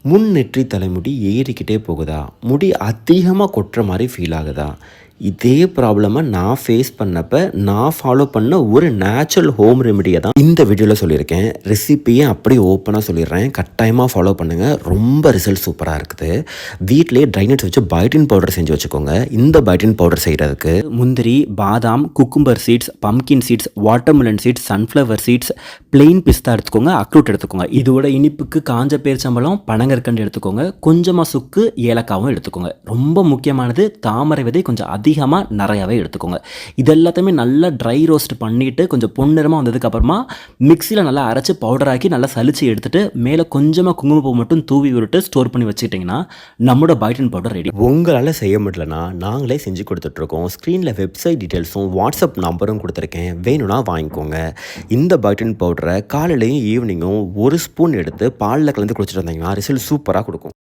முன் நெற்றி தலைமுடி ஏறிக்கிட்டே போகுதா? முடி அதிகமாக கொட்டுற மாதிரி ஃபீல் ஆகுதா? இதே ப்ராப்ளமை நான் ஃபேஸ் பண்ணப்ப நான் ஃபாலோ பண்ண ஒரு நேச்சுரல் ஹோம் ரெமிடியை தான் இந்த வீடியோவில் சொல்லியிருக்கேன். ரெசிப்பியை அப்படியே ஓப்பனாக சொல்லிடுறேன். கட்டாயமாக ஃபாலோ பண்ணுங்கள். ரொம்ப ரிசல்ட் சூப்பராக இருக்குது. வீட்டிலேயே ட்ரை நட்ஸ் வச்சு பயோட்டின் பவுடர் செஞ்சு வச்சுக்கோங்க. இந்த பயோட்டின் பவுடர் செய்கிறதுக்கு முந்திரி, பாதாம், cucumber seeds, pumpkin seeds, watermelon seeds, sunflower seeds, plain பிஸ்தா எடுத்துக்கோங்க, அக்ரூட் எடுத்துக்கோங்க. இதோட இனிப்புக்கு காஞ்ச பேரிச்சம்பழம், பனங்கற்கண்டு எடுத்துக்கோங்க. கொஞ்சமாக சுக்கு, ஏலக்காவும் எடுத்துக்கோங்க. ரொம்ப முக்கியமானது தாமரை விதை கொஞ்சம் அதிகமாக நிறையாவே எடுத்துக்கோங்க. இது எல்லாத்தையுமே நல்லா ட்ரை ரோஸ்ட் பண்ணிவிட்டு கொஞ்சம் பொன்னிறமாக வந்ததுக்கப்புறமா மிக்சியில் நல்லா அரைச்சி பவுடராக்கி நல்லா சலிச்சு எடுத்துகிட்டு மேலே கொஞ்சமாக குங்குமப்பூ மட்டும் தூவி விட்டு ஸ்டோர் பண்ணி வச்சுக்கிட்டிங்கன்னா நம்மளோட பயோட்டின் பவுடர் ரெடி. உங்களால் செய்ய முடியலன்னா நாங்களே செஞ்சு கொடுத்துட்ருக்கோம். ஸ்க்ரீனில் வெப்சைட் டீட்டெயில்ஸும் வாட்ஸ்அப் நம்பரும் கொடுத்துருக்கேன். வேணும்னா வாங்கிக்கோங்க. இந்த பயோட்டின் பவுடரை காலையிலையும் ஈவினிங்கும் 1 ஸ்பூன் எடுத்து பாலில் கலந்து குடிச்சிட்டு வந்தீங்கன்னா ரிசல்ட் சூப்பராக கொடுக்கும்.